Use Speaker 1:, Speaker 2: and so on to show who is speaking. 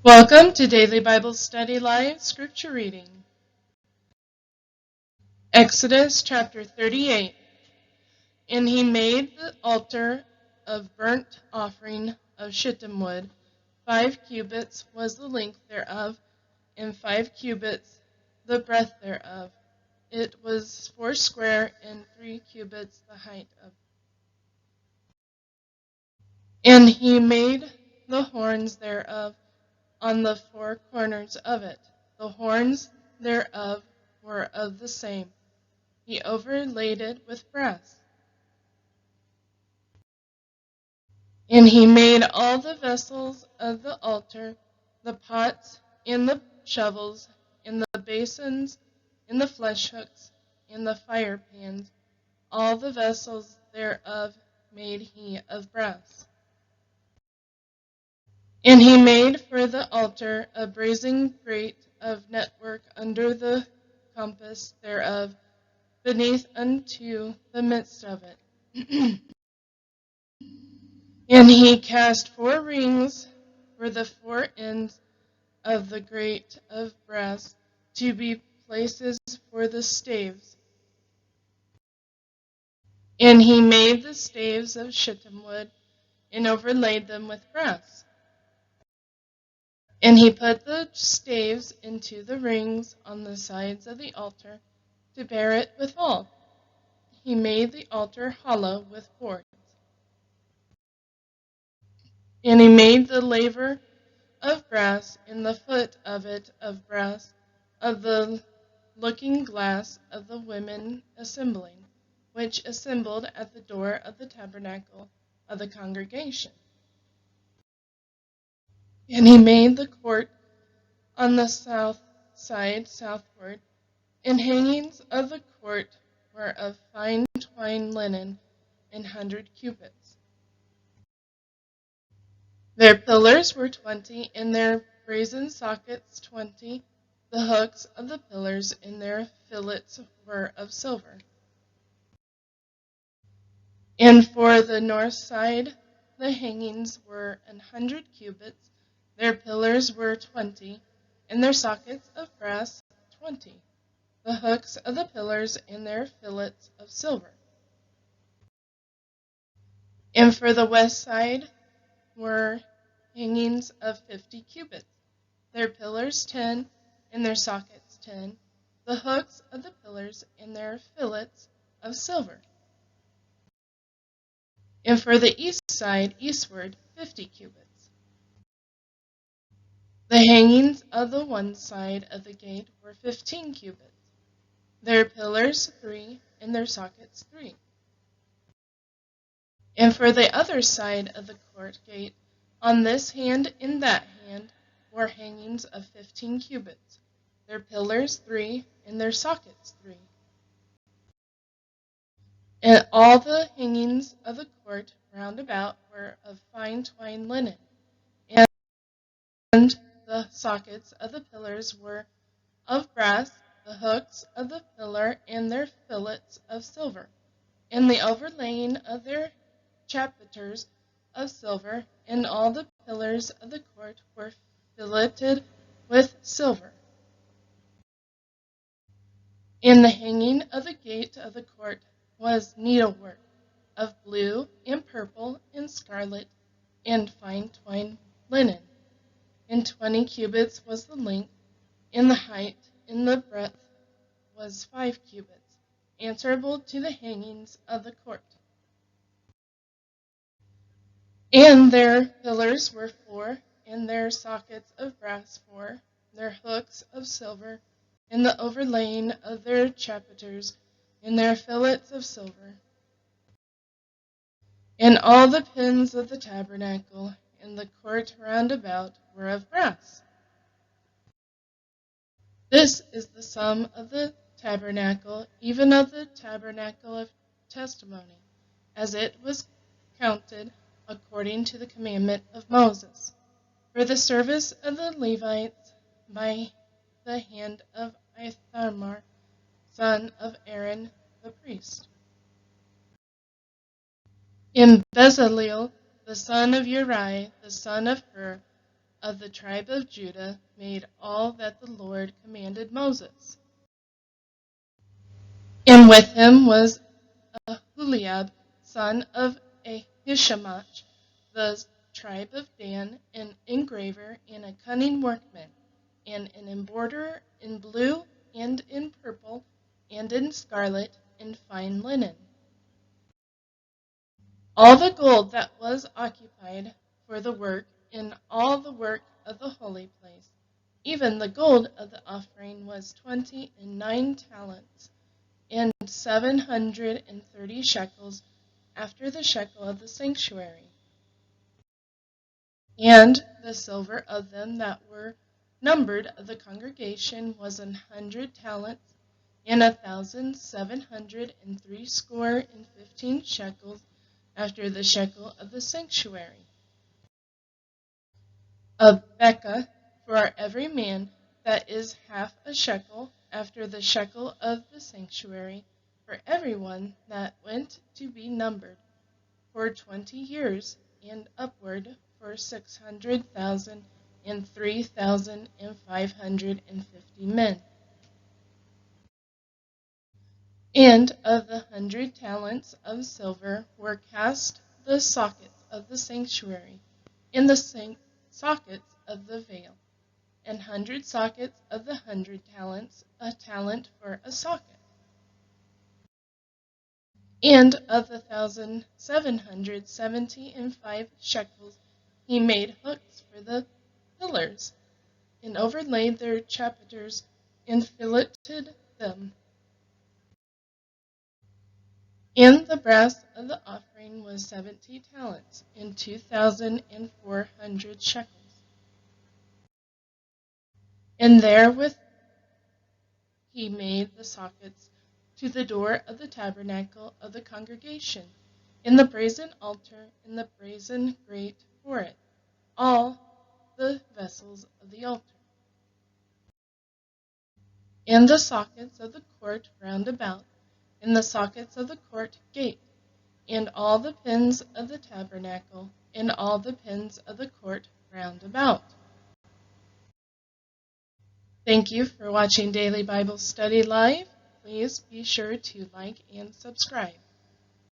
Speaker 1: Welcome to Daily Bible Study Live Scripture Reading. Exodus chapter 38. And he made the altar of burnt offering of shittim wood. 5 cubits was the length thereof, and 5 cubits the breadth thereof. It was foursquare, and 3 cubits the height of. And he made the horns thereof on the 4 corners of it. The horns thereof were of the same. He overlaid it with brass. And he made all the vessels of the altar, the pots, and the shovels, and the basons, and the fleshhooks, and the firepans. All the vessels thereof made he of brass. And he made for the altar a brazen grate of network under the compass thereof, beneath unto the midst of it. And he cast 4 rings for the 4 ends of the grate of brass, to be places for the staves. And he made the staves of shittim wood, and overlaid them with brass. And he put the staves into the rings on the sides of the altar, to bear it withal. He made the altar hollow with boards. And he made the laver of brass, and the foot of it of brass, of the looking glass of the women assembling, which assembled at the door of the tabernacle of the congregation. And he made the court on the south side southward, and hangings of the court were of fine twined linen, 100 cubits. Their pillars were 20, and their brazen sockets 20. The hooks of the pillars and their fillets were of silver. And for the north side the hangings were 100 cubits. Their pillars were 20, and their sockets of brass 20. The hooks of the pillars and their fillets of silver. And for the west side were hangings of 50 cubits. Their pillars 10, and their sockets 10. The hooks of the pillars and their fillets of silver. And for the east side eastward 50 cubits. The hangings of the one side of the gate were 15 cubits. Their pillars 3, and their sockets 3. And for the other side of the court gate, on this hand and that hand, were hangings of 15 cubits. Their pillars 3, and their sockets 3. And all the hangings of the court round about were of fine twined linen, and the sockets of the pillars were of brass, the hooks of the pillar and their fillets of silver, and the overlaying of their chapiters of silver, and all the pillars of the court were filleted with silver. And the hanging of the gate of the court was needlework of blue and purple and scarlet and fine twined linen. And 20 cubits was the length, and the height, and the breadth was 5 cubits, answerable to the hangings of the court. And their pillars were 4, and their sockets of brass 4, their hooks of silver, and the overlaying of their chapiters, and their fillets of silver. And all the pins of the tabernacle and the court round about were of brass. This is the sum of the tabernacle, even of the tabernacle of testimony, as it was counted according to the commandment of Moses, for the service of the Levites by the hand of Ithamar, son of Aaron the priest. And Bezaleel, the son of Uri, the son of Hur, of the tribe of Judah made all that the Lord commanded Moses. And with him was Aholiab, son of Ahishamach, the tribe of Dan, an engraver and a cunning workman, and an embroiderer in blue and in purple and in scarlet and fine linen. All the gold that was occupied for the work in all the work of the holy place, even the gold of the offering, was 29 talents, and 730 shekels after the shekel of the sanctuary. And the silver of them that were numbered of the congregation was 100 talents, and 1,703 shekels after the shekel of the sanctuary. Of Becca for every man, that is half a shekel after the shekel of the sanctuary, for every one that went to be numbered, for 20 years and upward, for 600,000 and 3,550 men. And of the 100 talents of silver were cast the sockets of the sanctuary, and the sockets of the veil, and 100 sockets of the 100 talents, a talent for a socket. And of the 1,775 shekels he made hooks for the pillars, and overlaid their chapiters, and filleted them. And the brass of the offering was 70 talents, and 2,400 shekels. And therewith he made the sockets to the door of the tabernacle of the congregation, in the brazen altar, and the brazen grate for it, all the vessels of the altar. And the sockets of the court round about, and the sockets of the court gate, and all the pins of the tabernacle, and all the pins of the court round about. Thank you for watching Daily Bible Study Live. Please be sure to like and subscribe.